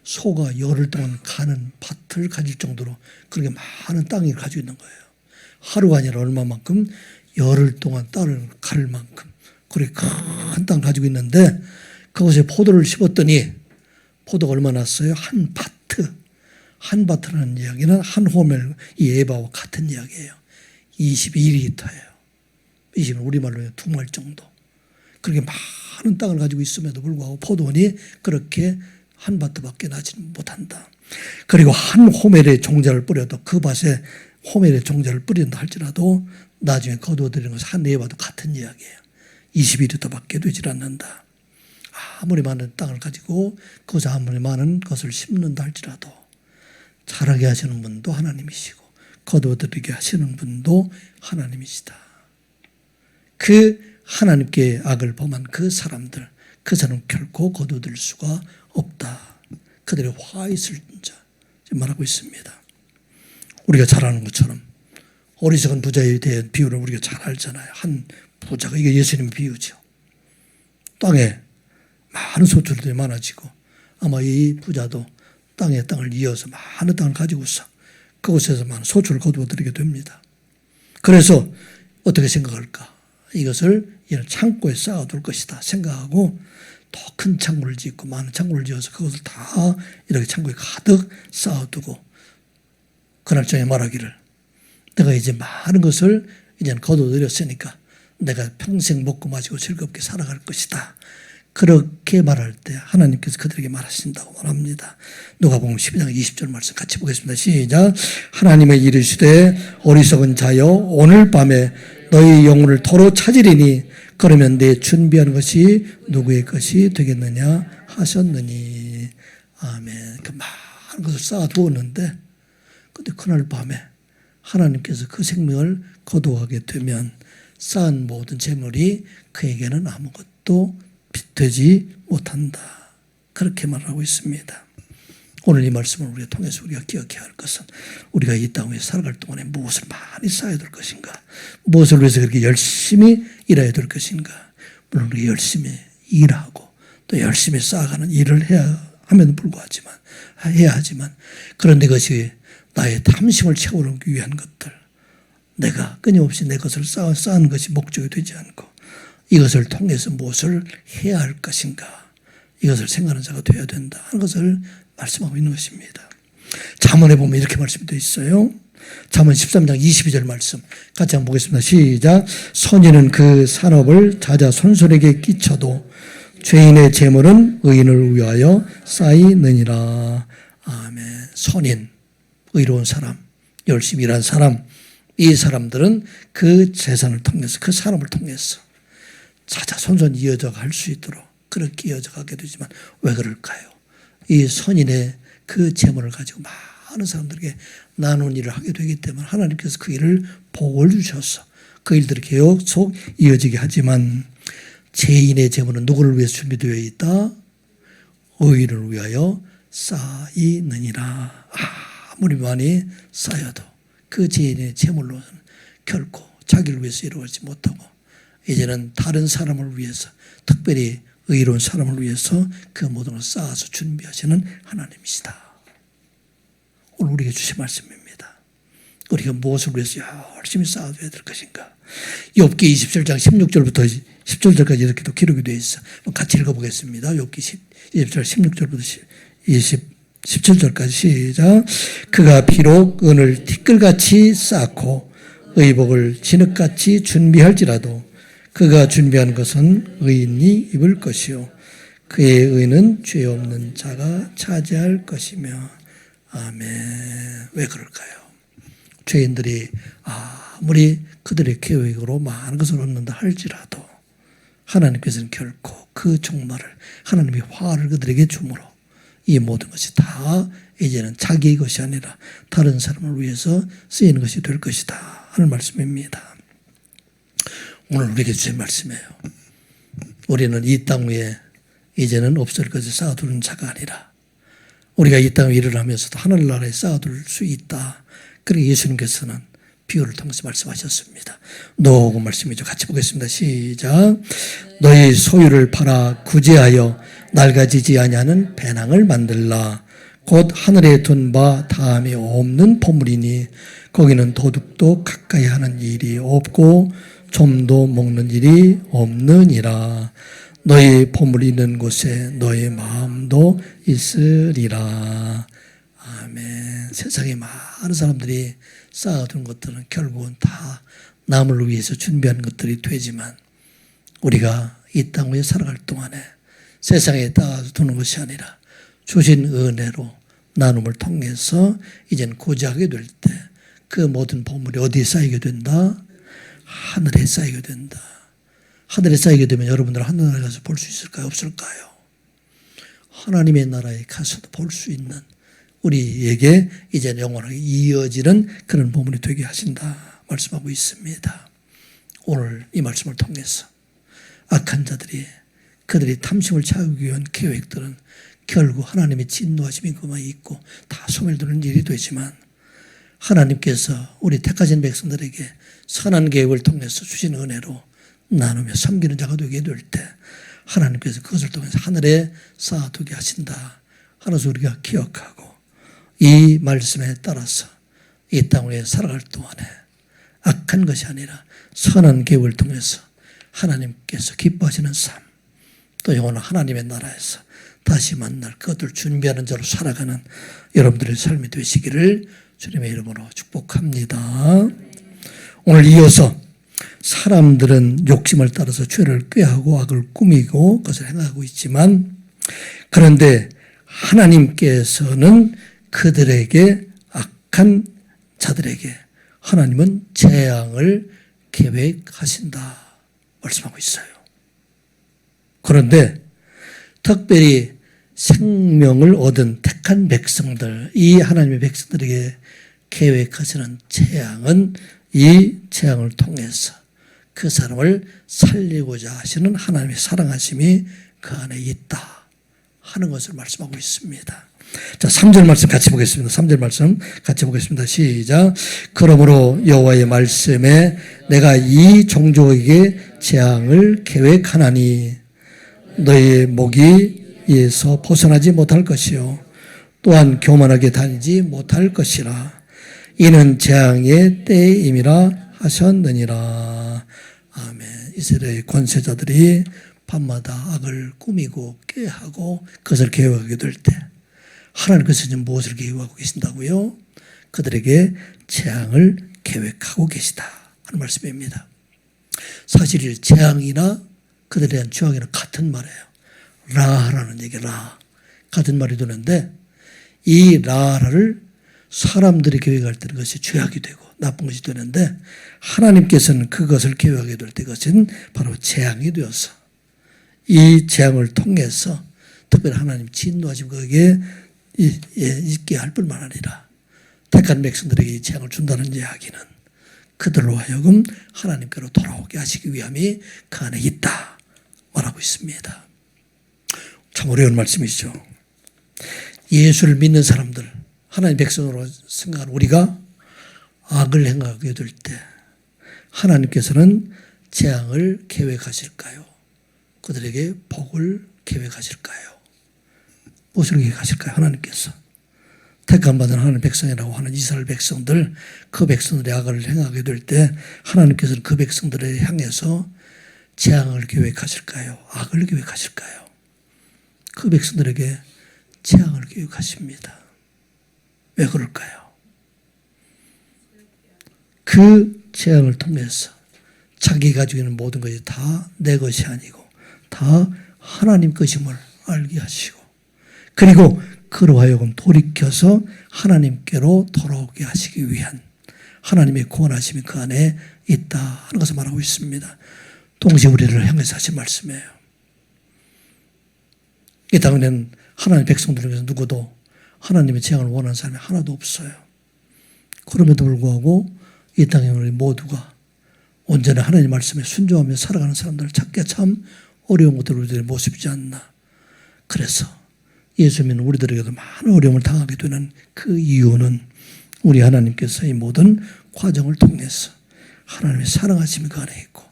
소가 열흘 동안 가는 밭을 가질 정도로 그렇게 많은 땅을 가지고 있는 거예요. 하루가 아니라 얼마만큼? 열흘 동안 땅을 갈 만큼 그렇게 큰 땅 가지고 있는데 그곳에 포도를 심었더니 포도가 얼마나 났어요? 한 바트. 한 바트라는 이야기는 한 호멜 이 에바와 같은 이야기예요. 22리터예요. 20은 우리말로 2말 정도. 그렇게 많은 땅을 가지고 있음에도 불구하고 포도원이 그렇게 한 바트밖에 나지는 못한다. 그리고 한 호멜의 종자를 뿌려도 그 밭에 호멜의 종자를 뿌린다 할지라도 나중에 거두어들이는 것은 한 에바도 같은 이야기예요. 21리터밖에 되질 않는다. 아무리 많은 땅을 가지고 그것에 아무리 많은 것을 심는다 할지라도 자라게 하시는 분도 하나님이시고 거두어들이게 하시는 분도 하나님이시다. 그 하나님께 악을 범한 그 사람들, 그 사람 결코 거두어들일 수가 없다. 그들의 화 있을 자 말하고 있습니다. 우리가 잘 아는 것처럼 어리석은 부자에 대한 비유를 우리가 잘 알잖아요. 한 부자가 이게 예수님 비유죠. 땅에 많은 소출들이 많아지고 아마 이 부자도 땅에 땅을 이어서 많은 땅을 가지고서 그곳에서 많은 소출을 거두어들이게 됩니다. 그래서 어떻게 생각할까? 이것을 이런 창고에 쌓아둘 것이다 생각하고 더 큰 창고를 짓고 많은 창고를 지어서 그것을 다 이렇게 창고에 가득 쌓아두고 그날쯤에 말하기를 내가 이제 많은 것을 이제는 거두어들였으니까 내가 평생 먹고 마시고 즐겁게 살아갈 것이다. 그렇게 말할 때 하나님께서 그들에게 말하신다고 말합니다. 누가복음 12장 20절 말씀 같이 보겠습니다. 시작. 하나님의 이르시되 어리석은 자여 오늘 밤에 너희 영혼을 도로 찾으리니 그러면 내 준비한 것이 누구의 것이 되겠느냐 하셨느니. 아멘. 그 많은 것을 쌓아두었는데 근데 그날 밤에 하나님께서 그 생명을 거두하게 되면 쌓은 모든 재물이 그에게는 아무것도 되지 못한다. 그렇게 말하고 있습니다. 오늘 이 말씀을 우리가 통해서 우리가 기억해야 할 것은 우리가 이 땅에 살아갈 동안에 무엇을 많이 쌓아야 될 것인가, 무엇을 위해서 그렇게 열심히 일해야 될 것인가. 물론 우리가 열심히 일하고 또 열심히 쌓아가는 일을 해야 하면 불구하지만 해야 하지만 그런데 그것이 나의 탐심을 채우기 위한 것들, 내가 끊임없이 내 것을 쌓는 것이 목적이 되지 않고 이것을 통해서 무엇을 해야 할 것인가, 이것을 생각하는 자가 되어야 된다 하는 것을 말씀하고 있는 것입니다. 잠언에 보면 이렇게 말씀이 되어 있어요. 잠언 13장 22절 말씀 같이 한번 보겠습니다. 시작. 선인은 그 산업을 자자손손에게 끼쳐도 죄인의 재물은 의인을 위하여 쌓이느니라. 아멘. 선인, 의로운 사람, 열심히 일한 사람, 이 사람들은 그 재산을 통해서 그 산업을 통해서 자자손손 이어져 갈 수 있도록 그렇게 이어져 가게 되지만 왜 그럴까요? 이 선인의 그 재물을 가지고 많은 사람들에게 나눈 일을 하게 되기 때문에 하나님께서 그 일을 복을 주셔서 그 일들이 계속 이어지게 하지만 죄인의 재물은 누구를 위해서 준비되어 있다? 의인을 위하여 쌓이느니라. 아무리 많이 쌓여도 그 죄인의 재물로는 결코 자기를 위해서 이루어지지 못하고 이제는 다른 사람을 위해서 특별히 의로운 사람을 위해서 그 모든 걸 쌓아서 준비하시는 하나님이시다. 오늘 우리에게 주신 말씀입니다. 우리가 무엇을 위해서 열심히 쌓아둬야 될 것인가. 욥기 27장 16절부터 17절까지 이렇게 또 기록이 되어 있어. 같이 읽어보겠습니다. 욥기 20절 16절부터 17절까지 시작. 그가 비록 은을 티끌같이 쌓고 의복을 진흙같이 준비할지라도 그가 준비한 것은 의인이 입을 것이요 그의 의는 죄 없는 자가 차지할 것이며. 아멘. 왜 그럴까요? 죄인들이 아무리 그들의 계획으로 많은 것을 얻는다 할지라도 하나님께서는 결코 그 종말을, 하나님의 화를 그들에게 주므로 이 모든 것이 다 이제는 자기의 것이 아니라 다른 사람을 위해서 쓰이는 것이 될 것이다 하는 말씀입니다. 오늘 우리에게 주신 말씀이에요. 우리는 이 땅 위에 이제는 없을 것을 쌓아두는 자가 아니라 우리가 이 땅에 일을 하면서도 하늘나라에 쌓아둘 수 있다. 그렇게 예수님께서는 비유를 통해서 말씀하셨습니다. 노고 말씀이죠. 같이 보겠습니다. 시작. 너희 소유를 팔아 구제하여 낡아지지 아니하는 배낭을 만들라. 곧 하늘에 둔 바 다함이 없는 보물이니 거기는 도둑도 가까이 하는 일이 없고 좀도 먹는 일이 없느니라. 너희 보물이 있는 곳에 너희 마음도 있으리라. 아멘. 세상에 많은 사람들이 쌓아둔 것들은 결국은 다 남을 위해서 준비한 것들이 되지만 우리가 이 땅 위에 살아갈 동안에 세상에 쌓아두는 것이 아니라 주신 은혜로 나눔을 통해서 이제는 고지하게 될 때 그 모든 보물이 어디에 쌓이게 된다? 하늘에 쌓이게 된다. 하늘에 쌓이게 되면 여러분들 하늘에 가서 볼 수 있을까요? 없을까요? 하나님의 나라에 가서도 볼 수 있는 우리에게 이제 영원하게 이어지는 그런 보물이 되게 하신다 말씀하고 있습니다. 오늘 이 말씀을 통해서 악한 자들이 그들이 탐심을 채우기 위한 계획들은 결국 하나님의 진노하심이 그만 있고 다 소멸되는 일이 되지만 하나님께서 우리 택하신 백성들에게 선한 계획을 통해서 주신 은혜로 나누며 섬기는 자가 되게 될 때 하나님께서 그것을 통해서 하늘에 쌓아두게 하신다 하나서 우리가 기억하고 이 말씀에 따라서 이 땅 위에 살아갈 동안에 악한 것이 아니라 선한 계획을 통해서 하나님께서 기뻐하시는 삶, 또 영원한 하나님의 나라에서 다시 만날 그것들 준비하는 자로 살아가는 여러분들의 삶이 되시기를 주님의 이름으로 축복합니다. 오늘 이어서 사람들은 욕심을 따라서 죄를 꾀하고 악을 꾸미고 그것을 행하고 있지만 그런데 하나님께서는 그들에게 악한 자들에게 하나님은 재앙을 계획하신다 말씀하고 있어요. 그런데 특별히 생명을 얻은 택한 백성들, 이 하나님의 백성들에게 계획하시는 재앙은 이 재앙을 통해서 그 사람을 살리고자 하시는 하나님의 사랑하심이 그 안에 있다 하는 것을 말씀하고 있습니다. 자, 3절 말씀 같이 보겠습니다. 3절 말씀 같이 보겠습니다. 시작. 그러므로 여호와의 말씀에 내가 이 종족에게 재앙을 계획하나니 너의 목이 이에서 벗어나지 못할 것이요 또한 교만하게 다니지 못할 것이라. 이는 재앙의 때임이라 하셨느니라. 아멘. 이스라엘 권세자들이 밤마다 악을 꾸미고 꾀하고 그것을 계획하게 될 때 하나님께서 지금 무엇을 계획하고 계신다고요? 그들에게 재앙을 계획하고 계시다 하는 말씀입니다. 사실 이 재앙이나 그들에 대한 죄악이나 같은 말이에요. 라라는 얘기, 라. 같은 말이 되는데 이 라를 사람들이 계획할 때는 그것이 죄악이 되고 나쁜 것이 되는데 하나님께서는 그것을 계획하게 될 때 그것은 바로 재앙이 되어서 이 재앙을 통해서 특별히 하나님 진노하시고 거기에 있게 할 뿐만 아니라 택한 백성들에게 이 재앙을 준다는 이야기는 그들로 하여금 하나님께로 돌아오게 하시기 위함이 그 안에 있다 말하고 있습니다. 참 어려운 말씀이죠. 예수를 믿는 사람들, 하나님 백성으로 생각하는 우리가 악을 행하게 될 때 하나님께서는 재앙을 계획하실까요? 그들에게 복을 계획하실까요? 무엇을 계획하실까요? 하나님께서 택함 받은 하나님 백성이라고 하는 이스라엘 백성들, 그 백성들이 악을 행하게 될 때 하나님께서는 그 백성들을 향해서 재앙을 계획하실까요? 악을 계획하실까요? 그 백성들에게 재앙을 계획하십니다. 왜 그럴까요? 그 재앙을 통해서 자기 가지고 있는 모든 것이 다 내 것이 아니고 다 하나님 것임을 알게 하시고, 그리고 그로 하여금 돌이켜서 하나님께로 돌아오게 하시기 위한 하나님의 구원하심이 그 안에 있다 하는 것을 말하고 있습니다. 동시에 우리를 향해서 하신 말씀이에요. 이 땅에는 하나님의 백성들 중에서 누구도 하나님의 재앙을 원하는 사람이 하나도 없어요. 그럼에도 불구하고 이 땅에 우리 모두가 온전히 하나님의 말씀에 순종하며 살아가는 사람들을 찾기가 참 어려운 것들 우리들의 모습이지 않나. 그래서 예수 믿는 우리들에게도 많은 어려움을 당하게 되는 그 이유는 우리 하나님께서 이 모든 과정을 통해서 하나님의 사랑하심이 그 안에 있고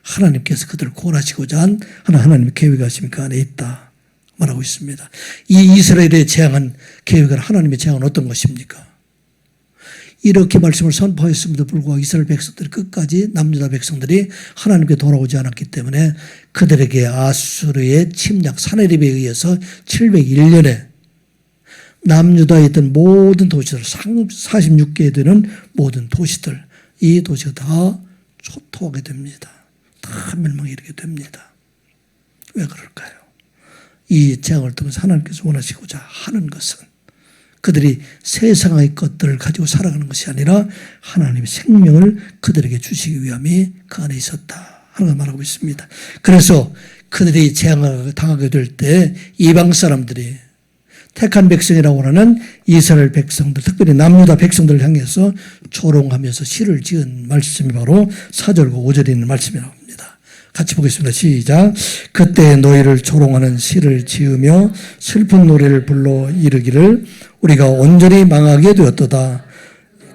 하나님께서 그들을 구원하시고자 한 하나님의 계획하심이 그 안에 있다 말하고 있습니다. 이 이스라엘의 재앙은, 계획은, 하나님의 재앙은 어떤 것입니까? 이렇게 말씀을 선포했음에도 불구하고 이스라엘 백성들이 끝까지, 남유다 백성들이 하나님께 돌아오지 않았기 때문에 그들에게 아수르의 침략 사네립에 의해서 701년에 남유다에 있던 모든 도시들, 46개 되는 모든 도시들, 이 도시가 다 초토하게 됩니다. 다 멸망에 이르게 됩니다. 왜 그럴까요? 이 재앙을 통해서 하나님께서 원하시고자 하는 것은 그들이 세상의 것들을 가지고 살아가는 것이 아니라 하나님의 생명을 그들에게 주시기 위함이 그 안에 있었다 하는 걸 말하고 있습니다. 그래서 그들이 재앙을 당하게 될 때 이방 사람들이 택한 백성이라고 하는 이스라엘 백성들, 특별히 남유다 백성들을 향해서 조롱하면서 시를 지은 말씀이 바로 4절과 5절에 있는 말씀이라고 합니다. 같이 보겠습니다. 시작. 그때 너희를 조롱하는 시를 지으며 슬픈 노래를 불러 이르기를 우리가 온전히 망하게 되었도다.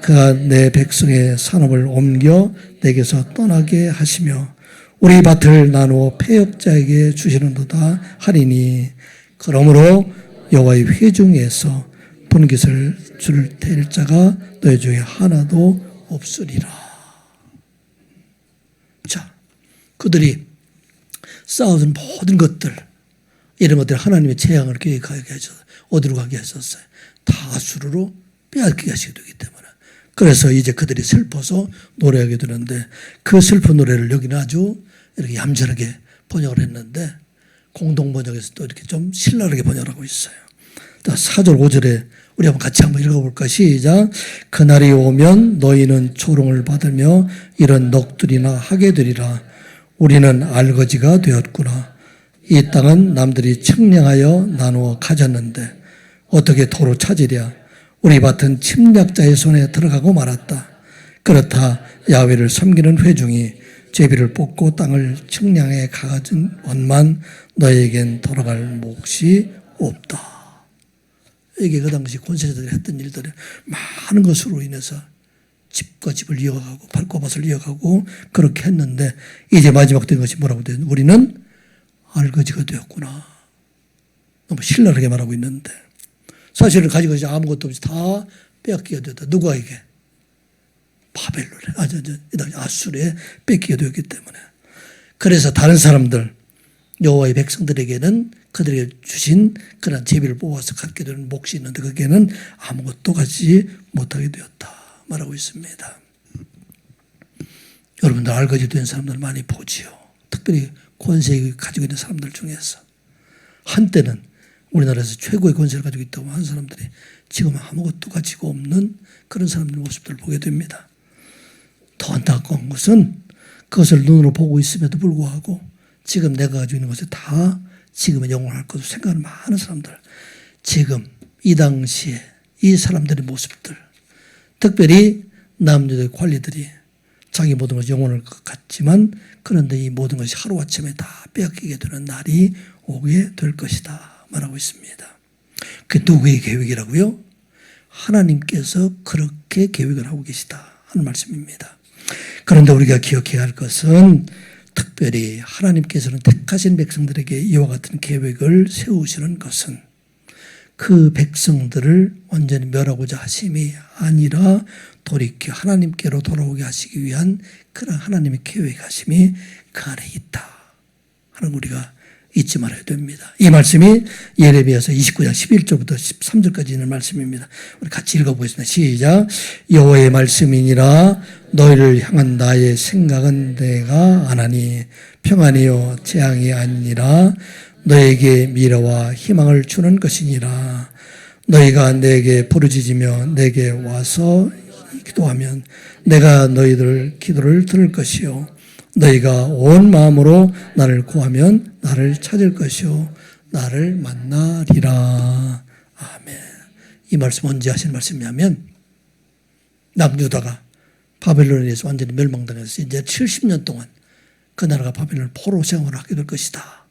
그가 내 백성의 산업을 옮겨 내게서 떠나게 하시며 우리 밭을 나누어 패역자에게 주시는도다 하리니 그러므로 여호와의 회중에서 분깃을 줄 댈 자가 너희 중에 하나도 없으리라. 자, 그들이 쌓아둔 모든 것들, 이런 것들 하나님의 재앙을 계획하게 하셔서 어디로 가게 하셨어요? 다 아수르로 빼앗기게 하시게 되기 때문에. 그래서 이제 그들이 슬퍼서 노래하게 되는데, 그 슬픈 노래를 여기는 아주 이렇게 얌전하게 번역을 했는데 공동 번역에서 또 이렇게 좀 신랄하게 번역하고 있어요. 4절 5절에 우리 같이 한번 읽어볼까? 시작. 그날이 오면 너희는 조롱을 받으며 이런 넋두리나 하게 되리라. 우리는 알거지가 되었구나. 이 땅은 남들이 측량하여 나누어 가졌는데 어떻게 도로 찾으랴. 우리 밭은 침략자의 손에 들어가고 말았다. 그렇다 야훼를 섬기는 회중이 제비를 뽑고 땅을 측량해 가진 원만 너희에겐 돌아갈 몫이 없다. 이게 그 당시 권세자들이 했던 일들이 많은 것으로 인해서 집과 집을 이어가고 밭과 밭을 이어가고 그렇게 했는데 이제 마지막 된 것이 뭐라고 되냐. 우리는 알거지가 되었구나. 너무 신랄하게 말하고 있는데 사실은 가지고 있지 아무것도 없이 다 빼앗기게 되었다. 누구에게? 바벨론에, 아수르에 뺏기게 되었기 때문에. 그래서 다른 사람들, 여호와의 백성들에게는 그들에게 주신 그런 제비를 뽑아서 갖게 되는 몫이 있는데 거기에는 아무것도 가지지 못하게 되었다 말하고 있습니다. 여러분들 알거지 된 사람들 많이 보지요. 특별히 권세 가지고 있는 사람들 중에서 한때는 우리나라에서 최고의 권세를 가지고 있다고 하는 사람들이 지금 아무것도 가지고 없는 그런 사람들 모습들을 보게 됩니다. 더 안타까운 것은 그것을 눈으로 보고 있음에도 불구하고 지금 내가 가지고 있는 것을 다 지금은 영원할 것으로 생각하는 많은 사람들, 지금 이 당시에 이 사람들의 모습들, 특별히 남녀의 관리들이 자기 모든 것이 영원할 것 같지만 그런데 이 모든 것이 하루아침에 다 빼앗기게 되는 날이 오게 될 것이다 말하고 있습니다. 그게 누구의 계획이라고요? 하나님께서 그렇게 계획을 하고 계시다 하는 말씀입니다. 그런데 우리가 기억해야 할 것은 특별히 하나님께서는 택하신 백성들에게 이와 같은 계획을 세우시는 것은 그 백성들을 완전히 멸하고자 하심이 아니라 돌이켜 하나님께로 돌아오게 하시기 위한 그런 하나님의 계획하심이 그 안에 있다 하는 우리가 잊지 말아야 됩니다. 이 말씀이 예레미야서 29장 11절부터 13절까지 있는 말씀입니다. 우리 같이 읽어보겠습니다. 시작. 여호와의 말씀이니라. 너희를 향한 나의 생각은 내가 아나니 평안이요 재앙이 아니라 너에게 미래와 희망을 주는 것이니라. 너희가 내게 부르짖으며 내게 와서 기도하면 내가 너희들 기도를 들을 것이요 너희가 온 마음으로 나를 구하면 나를 찾을 것이요 나를 만나리라. 아멘. 이 말씀 언제 하시는 말씀이냐면 남유다가 바벨론에 의해서 완전히 멸망당해서 이제 70년 동안 그 나라가 바벨론 포로 생활을 하게 될 것이다.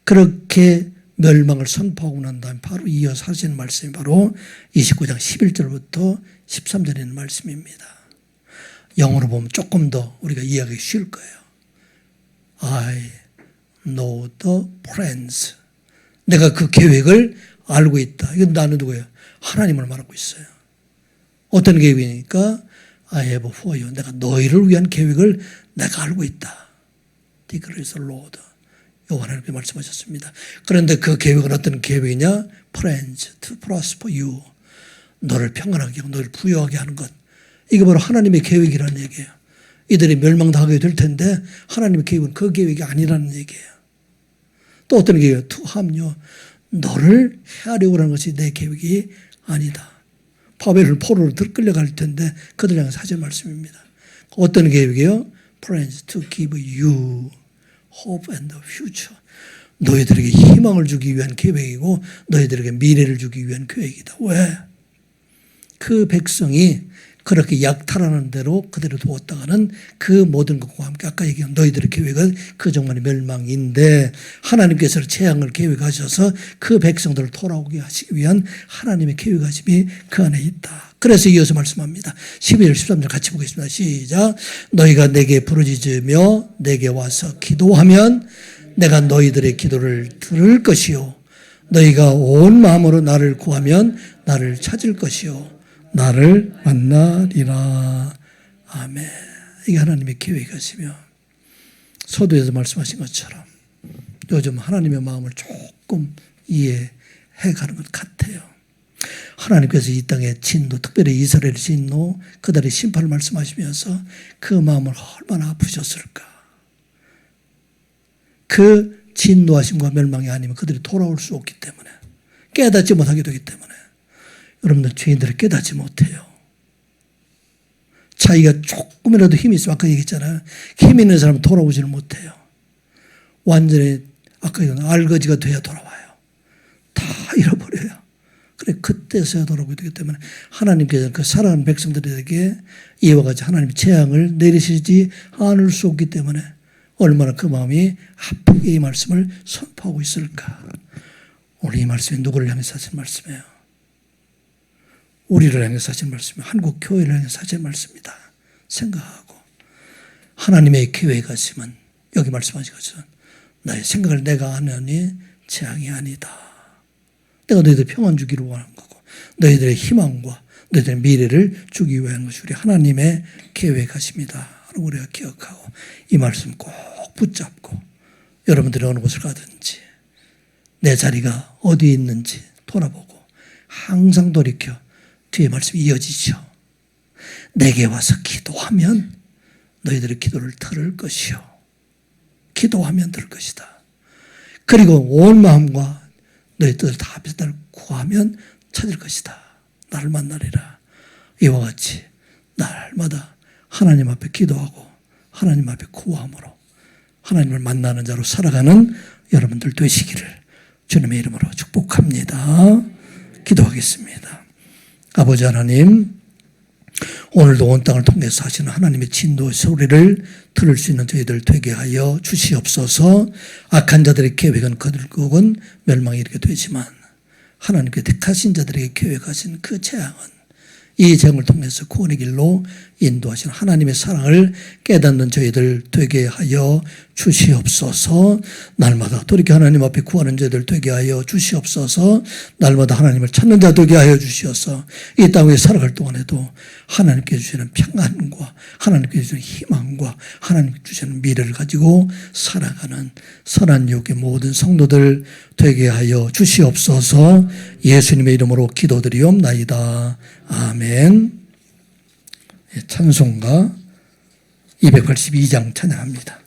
그렇게 멸망을 선포하고 난 다음에 바로 이어서 하시는 말씀이 바로 29장 11절부터 13절에 있는 말씀입니다. 영어로 보면 조금 더 우리가 이해하기 쉬울 거예요. I know the plans. 내가 그 계획을 알고 있다. 이건 나는 누구예요? 하나님을 말하고 있어요. 어떤 계획이니까 I have for you. 내가 너희를 위한 계획을 내가 알고 있다. Declares the Lord. 하나님께 말씀하셨습니다. 그런데 그 계획은 어떤 계획이냐? Plans to prosper you. 너를 평안하게 하고 너를 부유하게 하는 것. 이게 바로 하나님의 계획이라는 얘기예요. 이들이 멸망당하게 될 텐데 하나님의 계획은 그 계획이 아니라는 얘기예요. 또 어떤 계획이에요? To harm you. 너를 해하려고 하는 것이 내 계획이 아니다. 바벨론 포로로 끌려갈 텐데 그들 향해서 하신 말씀입니다. 어떤 계획이에요? Plans to give you hope and future. 너희들에게 희망을 주기 위한 계획이고 너희들에게 미래를 주기 위한 계획이다. 왜? 그 백성이 그렇게 약탈하는 대로 그대로 두었다가는 그 모든 것과 함께 아까 얘기한 너희들의 계획은 그 정말의 멸망인데 하나님께서 재앙을 계획하셔서 그 백성들을 돌아오게 하시기 위한 하나님의 계획하심이 그 안에 있다. 그래서 이어서 말씀합니다. 12절 13절 같이 보겠습니다. 시작. 너희가 내게 부르짖으며 내게 와서 기도하면 내가 너희들의 기도를 들을 것이요 너희가 온 마음으로 나를 구하면 나를 찾을 것이요 나를 만나리라. 아멘. 이게 하나님의 계획이시며 서두에서 말씀하신 것처럼 요즘 하나님의 마음을 조금 이해해 가는 것 같아요. 하나님께서 이 땅의 진노, 특별히 이스라엘 진노, 그들의 심판을 말씀하시면서 그 마음을 얼마나 아프셨을까. 그 진노하심과 멸망이 아니면 그들이 돌아올 수 없기 때문에 깨닫지 못하게 되기 때문에 여러분들 죄인들을 깨닫지 못해요. 자기가 조금이라도 힘이 있으면 아까 얘기했잖아요. 힘 있는 사람은 돌아오지를 못해요. 완전히 아까 얘기한 알거지가 돼야 돌아와요. 다 잃어버려요. 그래 그때서야 돌아오게 되기 때문에 하나님께서 그 사랑하는 백성들에게 이와 같이 하나님의 재앙을 내리시지 않을 수 없기 때문에 얼마나 그 마음이 아프게 이 말씀을 선포하고 있을까. 오늘 이 말씀이 누구를 향해서 하신 말씀이에요? 우리를 향해서 하신 말씀이에요. 한국 교회를 향해서 하신 말씀이다 생각하고 하나님의 계획하심은 여기 말씀하신 것처럼 나의 생각을 내가 하느니 재앙이 아니다. 내가 너희들 평안 주기를 원하는 거고 너희들의 희망과 너희들의 미래를 주기 위한 것이 우리 하나님의 계획하십니다. 우리가 기억하고 이 말씀 꼭 붙잡고 여러분들이 어느 곳을 가든지 내 자리가 어디에 있는지 돌아보고 항상 돌이켜 뒤에 말씀이 이어지죠. 내게 와서 기도하면 너희들의 기도를 들을 것이요. 기도하면 들을 것이다. 그리고 온 마음과 너희 뜻을 다 합해서 나를 구하면 찾을 것이다. 나를 만나리라. 이와 같이 날마다 하나님 앞에 기도하고 하나님 앞에 구함으로 하나님을 만나는 자로 살아가는 여러분들 되시기를 주님의 이름으로 축복합니다. 기도하겠습니다. 아버지 하나님, 오늘도 온 땅을 통해서 하시는 하나님의 진노의 소리를 들을 수 있는 저희들 되게 하여 주시옵소서. 악한 자들의 계획은 거들국은 멸망이 이르게 되지만 하나님께 택하신 자들에게 계획하신 그 재앙은 이 재앙을 통해서 구원의 길로 인도하시는 하나님의 사랑을 깨닫는 저희들 되게 하여 주시옵소서. 날마다 돌이켜 하나님 앞에 구하는 자들 되게 하여 주시옵소서. 날마다 하나님을 찾는 자 되게 하여 주시옵소서. 이 땅에 살아갈 동안에도 하나님께 주시는 평안과 하나님께 주시는 희망과 하나님께 주시는 미래를 가지고 살아가는 선한 유혹의 모든 성도들 되게 하여 주시옵소서. 예수님의 이름으로 기도드리옵나이다. 아멘. 찬송가 282장 찬양합니다.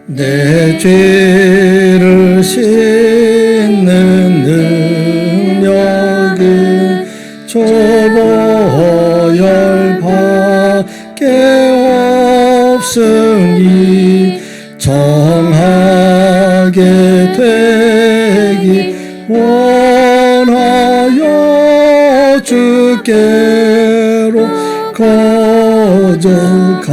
내 죄를 씻는 능력은 좁어 열밖에 없으니 정하게 되기 원하여 주께로 거저갑니다.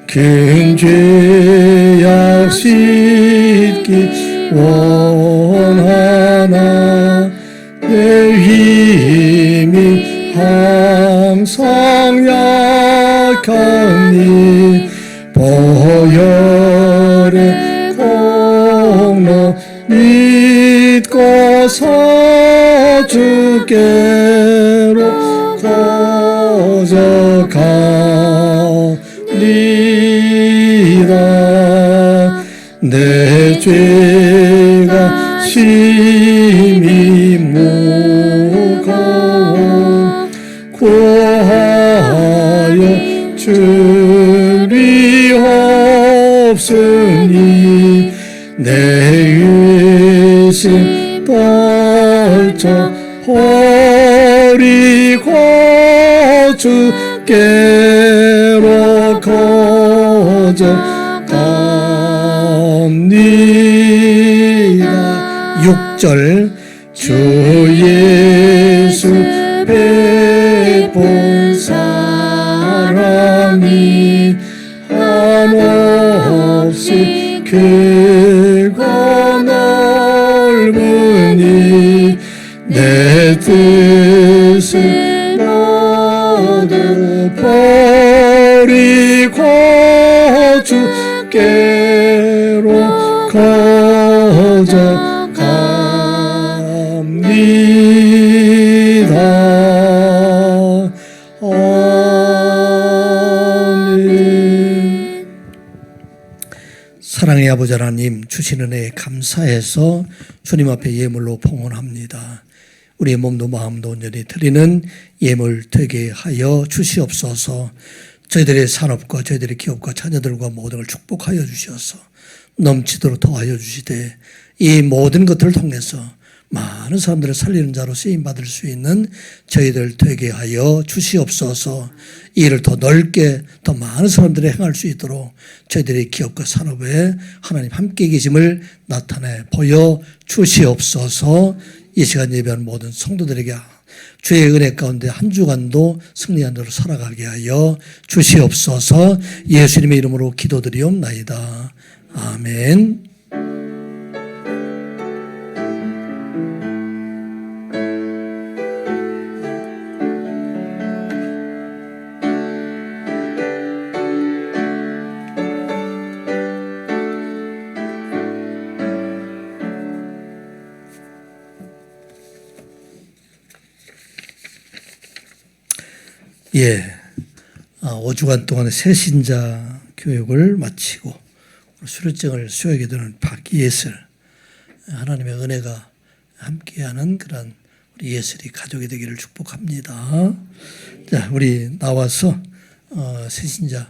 큰 죄악 씻기 원하나 내 힘이 항상 약하니 보혈의 공로 믿고서 주께로 거저갑니다. 내 죄가 심히 무거워 구하여 주리옵으니 내 의심 떨쳐 버리고 주께로 거저갑니다. 6절 주 예수 백본 사랑이 한없이 크고 넓으니 내 뜻을 모두 버리고 주께로 거저갑니다. 아멘. 사랑의 아버지 하나님, 주신 은혜에 감사해서 주님 앞에 예물로 봉헌합니다. 우리의 몸도 마음도 온전히 드리는 예물 되게 하여 주시옵소서. 저희들의 산업과 저희들의 기업과 자녀들과 모든 걸 축복하여 주셔서 넘치도록 더하여 주시되 이 모든 것들을 통해서 많은 사람들을 살리는 자로 쓰임받을 수 있는 저희들 되게 하여 주시옵소서. 이 일을 더 넓게 더 많은 사람들이 행할 수 있도록 저희들의 기업과 산업에 하나님 함께 계심을 나타내 보여 주시옵소서. 이 시간 예배하는 모든 성도들에게 주의 은혜 가운데 한 주간도 승리한 대로 살아가게 하여 주시옵소서. 예수님의 이름으로 기도드리옵나이다. 아멘. 예, 5주간 동안의 새신자 교육을 마치고 수료증을 수여하게 되는 박예슬, 하나님의 은혜가 함께하는 그런 우리 예슬이 가족이 되기를 축복합니다. 자, 우리 나와서 새신자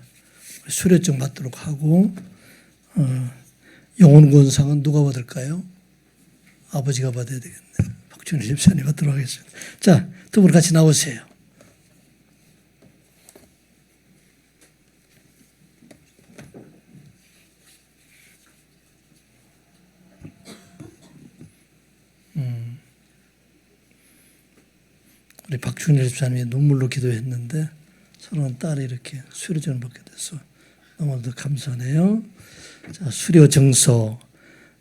수료증 받도록 하고 영혼구원상은 누가 받을까요? 아버지가 받아야 되겠네. 박준일 집사님 받도록 하겠습니다. 자, 두 분 같이 나오세요. 우리 박준일 집사님이 눈물로 기도했는데 사랑하는 딸이 이렇게 수료증을 받게 돼서 너무도 감사하네요. 자, 수료증서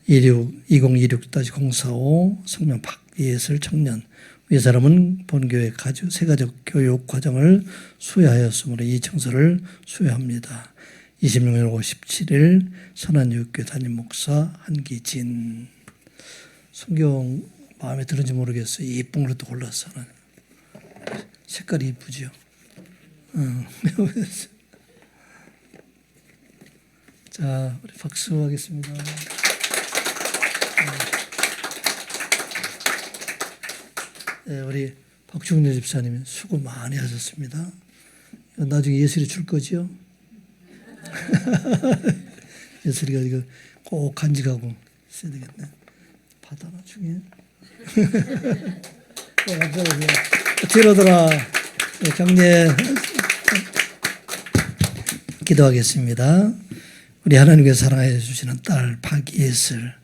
2026-045 성명 박예슬 청년. 이 사람은 본교회 세가족 교육 과정을 수여하였으므로 이 청서를 수여합니다. 26년 5월 17일 선한유교회 담임 목사 한기진. 성경 마음에 들은지 모르겠어요. 이쁜 걸로 또 골랐어요. 색깔이 이쁘죠. 자, 우리 박수 하겠습니다. 네, 우리 박중래 집사님 수고 많이 하셨습니다. 나중에 예슬이 줄 거지요? 예슬이가 이거 꼭 간직하고 있어야 되겠네. 받아 나중에. 뒤로 돌아. 경례 기도하겠습니다. 우리 하나님께서 사랑하여 주시는 딸 박예슬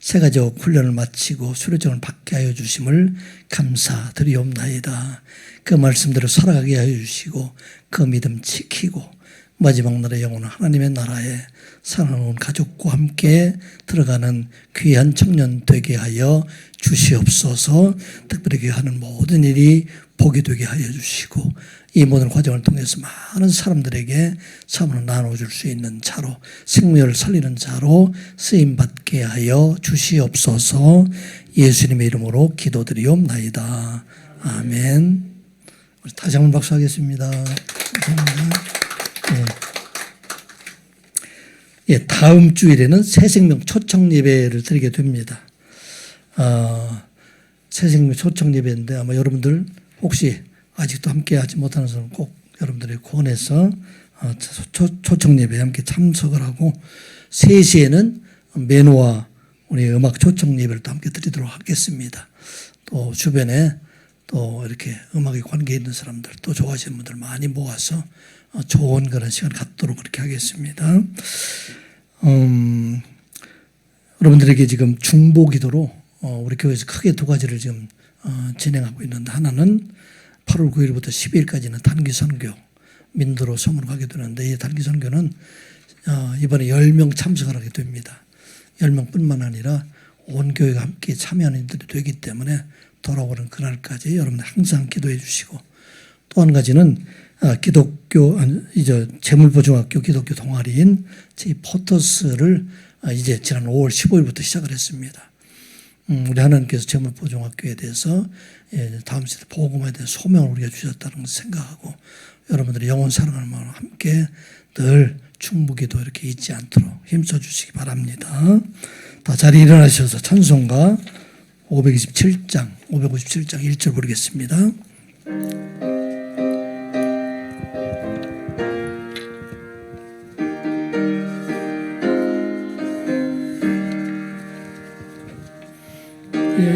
세가족 훈련을 마치고 수료증을 받게 하여 주심을 감사드리옵나이다. 그 말씀대로 살아가게 하여 주시고 그 믿음 지키고 마지막 날의 영혼은 하나님의 나라에 사랑하는 가족과 함께 들어가는 귀한 청년 되게 하여 주시옵소서. 특별히 하는 모든 일이 복이 되게 하여 주시고 이 모든 과정을 통해서 많은 사람들에게 삶을 나눠줄 수 있는 자로 생명을 살리는 자로 쓰임받게 하여 주시옵소서. 예수님의 이름으로 기도드리옵나이다. 아멘. 우리 다시 한번 박수하겠습니다. 감사합니다. 예, 다음 주일에는 새생명 초청 예배를 드리게 됩니다. 새생명 초청 예배인데 아마 여러분들 혹시 아직도 함께하지 못하는 사람은 꼭 여러분들의 권해서 초청 예배에 함께 참석을 하고 3시에는 매노와 우리 음악 초청 예배를 또 함께 드리도록 하겠습니다. 또 주변에 또 이렇게 음악에 관계 있는 사람들 또 좋아하시는 분들 많이 모아서 좋은 그런 시간 갖도록 그렇게 하겠습니다. 여러분들에게 지금 중보기도로 우리 교회에서 크게 2가지를 지금 진행하고 있는데 하나는 8월 9일부터 12일까지는 단기선교 민도로 섬으로 가게 되는데 이 단기선교는 이번에 10명 참석을 하게 됩니다. 10명뿐만 아니라 온 교회가 함께 참여하는 일들이 되기 때문에 돌아오는 그날까지 여러분들 항상 기도해 주시고 또 한 가지는 기독교 이제 재물보증학교 기독교 동아리인 제 포터스를 이제 지난 5월 15일부터 시작을 했습니다. 우리 하나님께서 재물보증학교에 대해서 다음 시대 복음에 대한 소명을 우리가 주셨다는 것을 생각하고 여러분들의 영혼 사랑하는 마음으로 함께 늘 충무기도 이렇게 잊지 않도록 힘써 주시기 바랍니다. 다 자리에 일어나셔서 찬송가 527장 1절 부르겠습니다.